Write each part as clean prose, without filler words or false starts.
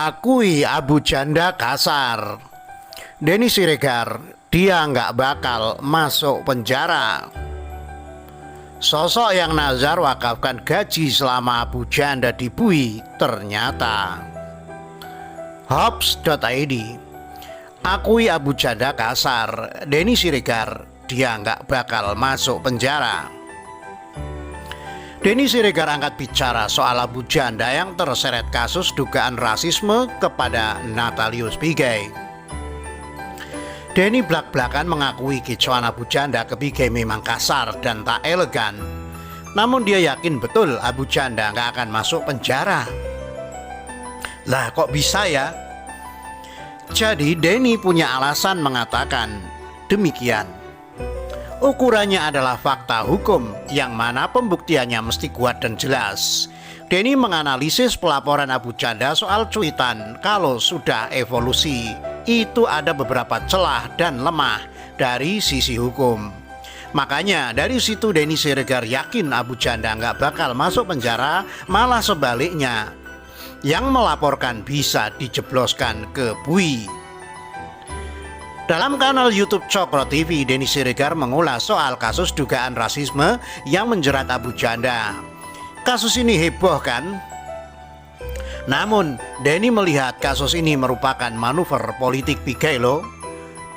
Akui Abu Janda kasar. Denny Siregar, dia nggak bakal masuk penjara. Sosok yang nazar wakafkan gaji selama Abu Janda di Bui ternyata. Hops.id. Akui Abu Janda kasar. Denny Siregar, dia nggak bakal masuk penjara. Denny Siregar angkat bicara soal Abu Janda yang terseret kasus dugaan rasisme kepada Natalius Pigai. Denny blak-blakan mengakui kicauan Abu Janda ke Pigai memang kasar dan tak elegan. Namun dia yakin betul Abu Janda nggak akan masuk penjara. Lah kok bisa ya? Jadi Denny punya alasan mengatakan demikian. Ukurannya adalah fakta hukum yang mana pembuktiannya mesti kuat dan jelas. Denny menganalisis pelaporan Abu Janda soal cuitan kalau sudah evolusi itu ada beberapa celah dan lemah dari sisi hukum. Makanya dari situ Denny Siregar yakin Abu Janda nggak bakal masuk penjara, malah sebaliknya yang melaporkan bisa dijebloskan ke Bui. Dalam kanal YouTube Cokro TV, Denny Siregar mengulas soal kasus dugaan rasisme yang menjerat Abu Janda. Kasus ini heboh kan? Namun, Denny melihat kasus ini merupakan manuver politik Pigai loh.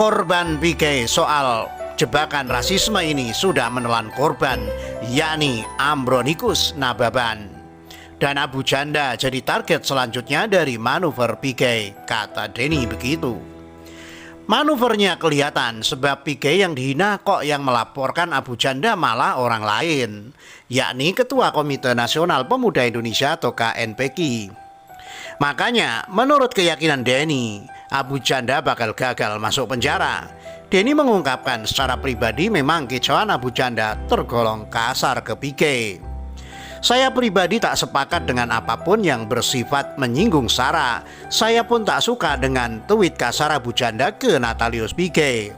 Korban Pigai soal jebakan rasisme ini sudah menelan korban, yakni Ambronikus Nababan. Dan Abu Janda jadi target selanjutnya dari manuver Pigai, kata Denny begitu. Manuvernya kelihatan sebab Pigai yang dihina kok yang melaporkan Abu Janda malah orang lain, yakni Ketua Komite Nasional Pemuda Indonesia atau KNPI. Makanya menurut keyakinan Denny, Abu Janda bakal gagal masuk penjara. Denny mengungkapkan secara pribadi memang kicauan Abu Janda tergolong kasar ke Pigai. Saya pribadi tak sepakat dengan apapun yang bersifat menyinggung SARA. Saya pun tak suka dengan tweet kasar Abu Janda ke Natalius Pigai.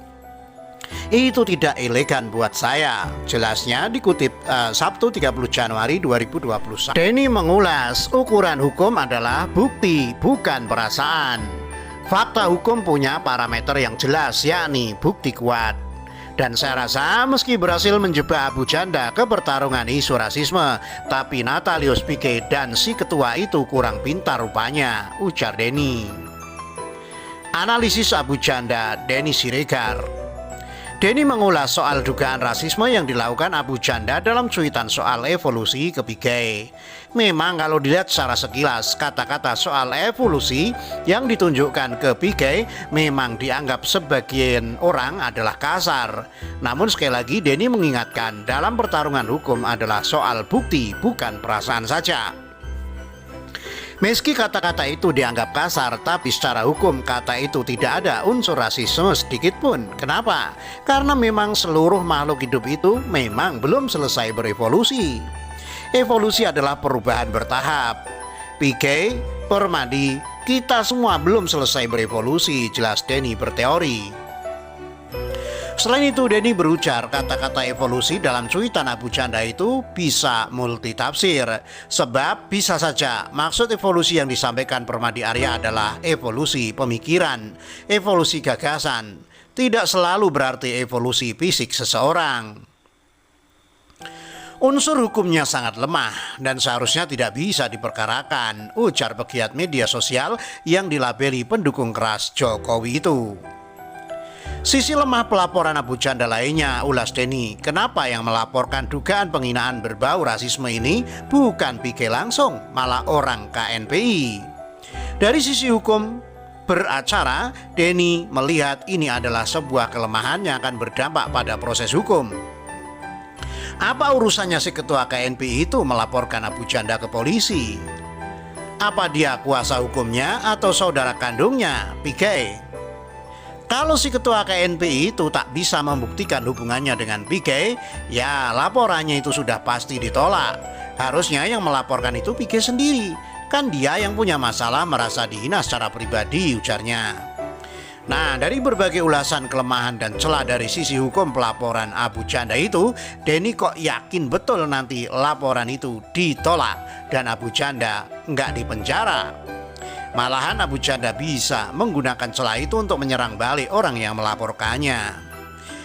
Itu tidak elegan buat saya. Jelasnya dikutip Sabtu 30 Januari 2021. Denny mengulas ukuran hukum adalah bukti bukan perasaan. Fakta hukum punya parameter yang jelas, yakni bukti kuat. Dan saya rasa meski berhasil menjebak Abu Janda ke pertarungan isu rasisme, tapi Natalius Pigai dan si ketua itu kurang pintar rupanya, ujar Denny. Analisis Abu Janda, Denny Siregar. Denny mengulas soal dugaan rasisme yang dilakukan Abu Janda dalam cuitan soal evolusi ke Pigai. Memang kalau dilihat secara sekilas, kata-kata soal evolusi yang ditunjukkan ke Pigai memang dianggap sebagian orang adalah kasar. Namun sekali lagi Denny mengingatkan dalam pertarungan hukum adalah soal bukti bukan perasaan saja. Meski kata-kata itu dianggap kasar, tapi secara hukum kata itu tidak ada unsur rasisme sedikit pun. Kenapa? Karena memang seluruh makhluk hidup itu memang belum selesai berevolusi. Evolusi adalah perubahan bertahap. Pigai, Permadi, kita semua belum selesai berevolusi, jelas Denny berteori. Selain itu Denny berujar kata-kata evolusi dalam cuitan Abu Janda itu bisa multitafsir. Sebab bisa saja maksud evolusi yang disampaikan Permadi Arya adalah evolusi pemikiran, evolusi gagasan. Tidak selalu berarti evolusi fisik seseorang. Unsur hukumnya sangat lemah dan seharusnya tidak bisa diperkarakan, ujar pegiat media sosial yang dilabeli pendukung keras Jokowi itu. Sisi lemah pelaporan Abu Janda lainnya, ulas Denny, kenapa yang melaporkan dugaan penghinaan berbau rasisme ini bukan Pigai langsung, malah orang KNPI. Dari sisi hukum beracara, Denny melihat ini adalah sebuah kelemahan yang akan berdampak pada proses hukum. Apa urusannya si ketua KNPI itu melaporkan Abu Janda ke polisi? Apa dia kuasa hukumnya atau saudara kandungnya, Pigai? Kalau si ketua KNPI itu tak bisa membuktikan hubungannya dengan Pigai, ya laporannya itu sudah pasti ditolak. Harusnya yang melaporkan itu Pigai sendiri. Kan dia yang punya masalah merasa dihina secara pribadi, ujarnya. Nah, dari berbagai ulasan kelemahan dan celah dari sisi hukum pelaporan Abu Janda itu, Denny kok yakin betul nanti laporan itu ditolak dan Abu Janda nggak dipenjara. Malahan Abu Janda bisa menggunakan celah itu untuk menyerang balik orang yang melaporkannya.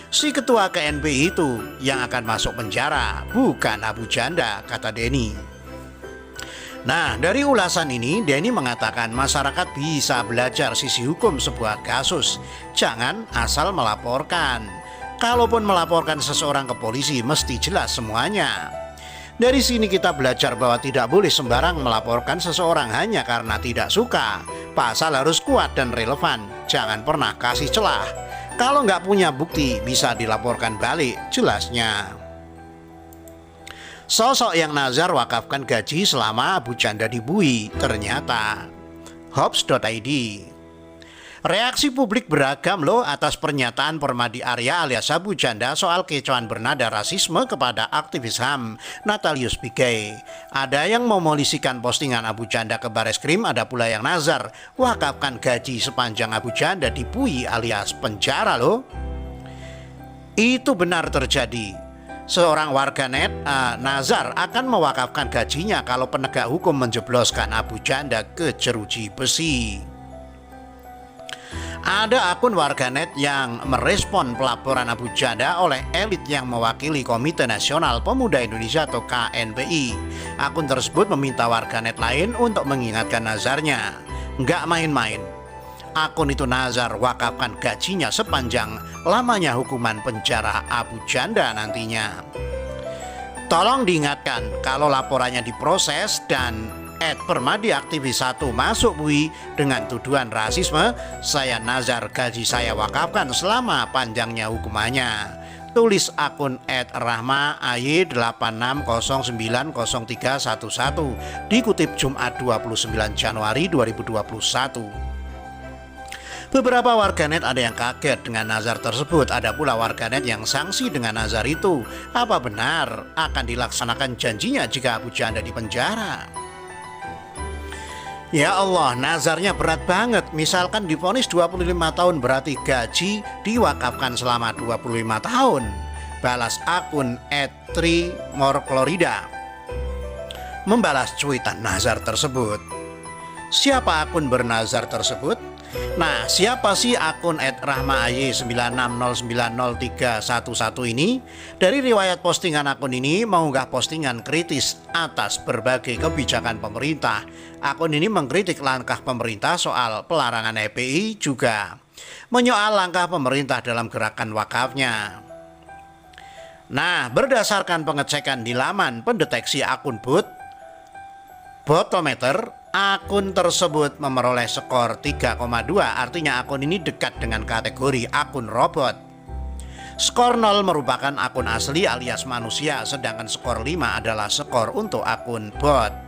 Si ketua KNPI itu yang akan masuk penjara, bukan Abu Janda, kata Denny. Nah, dari ulasan ini, Denny mengatakan masyarakat bisa belajar sisi hukum sebuah kasus. Jangan asal melaporkan. Kalaupun melaporkan seseorang ke polisi, mesti jelas semuanya. Dari sini kita belajar bahwa tidak boleh sembarang melaporkan seseorang hanya karena tidak suka. Pasal harus kuat dan relevan. Jangan pernah kasih celah. Kalau nggak punya bukti, bisa dilaporkan balik, jelasnya. Sosok yang nazar wakafkan gaji selama Abu Janda dibui, ternyata. Hops.id. Reaksi publik beragam loh atas pernyataan Permadi Arya alias Abu Janda soal kecoan bernada rasisme kepada aktivis HAM Natalius Pigai. Ada yang memolisikan postingan Abu Janda ke Bareskrim, ada pula yang nazar wakafkan gaji sepanjang Abu Janda dibui alias penjara loh. Itu benar terjadi. Seorang warganet nazar akan mewakafkan gajinya kalau penegak hukum menjebloskan Abu Janda ke jeruji besi. Ada akun warganet yang merespon pelaporan Abu Janda oleh elit yang mewakili Komite Nasional Pemuda Indonesia atau KNPI. Akun tersebut meminta warganet lain untuk mengingatkan nazarnya. Nggak main-main. Akun itu nazar wakafkan gajinya sepanjang lamanya hukuman penjara Abu Janda nantinya. Tolong diingatkan kalau laporannya diproses dan Permadi aktivis 1 masuk bui dengan tuduhan rasisme, saya nazar gaji saya wakafkan selama panjangnya hukumannya. Tulis akun @rahma-ay86090311 dikutip Jumat 29 Januari 2021. Beberapa warganet ada yang kaget dengan nazar tersebut, ada pula warganet yang sanksi dengan nazar itu. Apa benar akan dilaksanakan janjinya jika Abu Janda dipenjara? Ya Allah, nazarnya berat banget. Misalkan divonis 25 tahun berarti gaji diwakafkan selama 25 tahun. Balas akun @trimorklorida membalas cuitan nazar tersebut. Siapa akun bernazar tersebut? Nah, siapa sih akun @rahmaay96090311 ini? Dari riwayat postingan akun ini mengunggah postingan kritis atas berbagai kebijakan pemerintah. Akun ini mengkritik langkah pemerintah soal pelarangan FPI, juga menyoal langkah pemerintah dalam gerakan wakafnya. Nah, berdasarkan pengecekan di laman pendeteksi akun Botometer, akun tersebut memperoleh skor 3,2, artinya akun ini dekat dengan kategori akun robot. Skor 0 merupakan akun asli alias manusia, sedangkan skor 5 adalah skor untuk akun bot.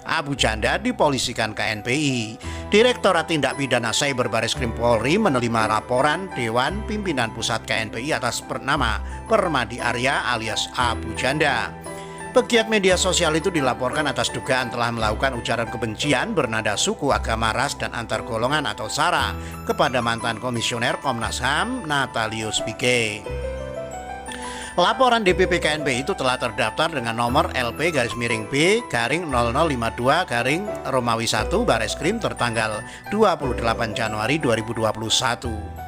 Abu Janda dipolisikan KNPI. Direktorat Tindak Pidana Cyber Bareskrim Polri menerima laporan Dewan Pimpinan Pusat KNPI atas nama Permadi Arya alias Abu Janda. Pegiat media sosial itu dilaporkan atas dugaan telah melakukan ujaran kebencian bernada suku, agama, ras, dan antar golongan atau SARA kepada mantan komisioner Komnas HAM Natalius Pigai. Laporan DPP KNPI itu telah terdaftar dengan nomor LP-B-0052-Romawi 1 Bareskrim tertanggal 28 Januari 2021.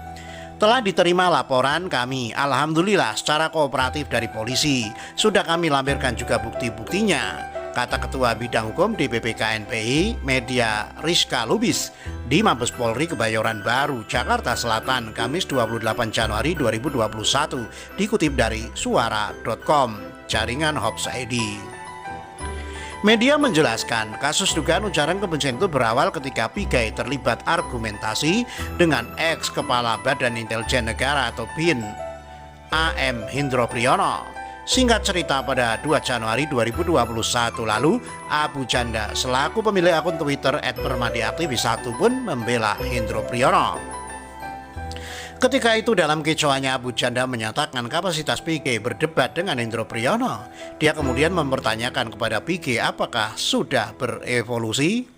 Telah diterima laporan kami, alhamdulillah secara kooperatif dari polisi. Sudah kami lampirkan juga bukti-buktinya, kata Ketua Bidang Hukum DPP KNPI Media Rizka Lubis di Mabes Polri Kebayoran Baru, Jakarta Selatan, Kamis 28 Januari 2021, dikutip dari suara.com, jaringan Hops ID. Media menjelaskan kasus dugaan ujaran kebencian itu berawal ketika Pigai terlibat argumentasi dengan ex Kepala Badan Intelijen Negara atau BIN AM Hendro Priyono. Singkat cerita, pada 2 Januari 2021 lalu, Abu Janda selaku pemilik akun Twitter @permadiaktivis1 pun membela Hendro Priyono. Ketika itu dalam kicauannya, Abu Janda menyatakan kapasitas Pigai berdebat dengan Hendro Priyono. Dia kemudian mempertanyakan kepada Pigai apakah sudah berevolusi.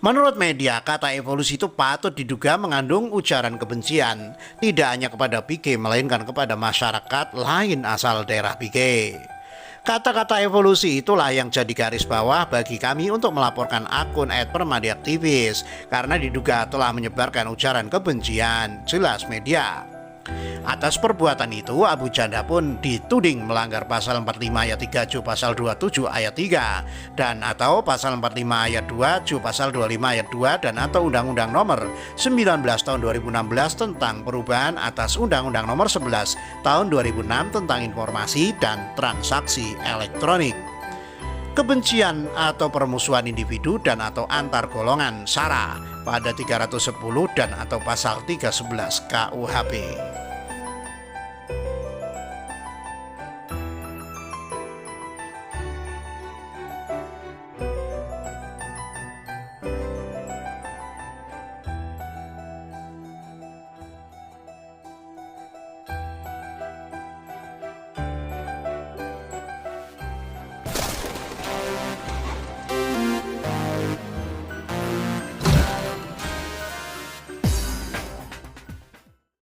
Menurut media, kata evolusi itu patut diduga mengandung ujaran kebencian, tidak hanya kepada Pigai melainkan kepada masyarakat lain asal daerah Pigai. Kata-kata evolusi itulah yang jadi garis bawah bagi kami untuk melaporkan akun @permadiaktivis karena diduga telah menyebarkan ujaran kebencian, jelas media. Atas perbuatan itu, Abu Janda pun dituding melanggar pasal 45 ayat 3 Ju pasal 27 ayat 3 dan atau pasal 45 ayat 2 Ju pasal 25 ayat 2 dan atau Undang-Undang Nomor 19 tahun 2016 tentang perubahan atas Undang-Undang Nomor 11 tahun 2006 tentang informasi dan transaksi elektronik. Kebencian atau permusuhan individu dan atau antar golongan SARA pada 310 dan atau pasal 311 KUHP.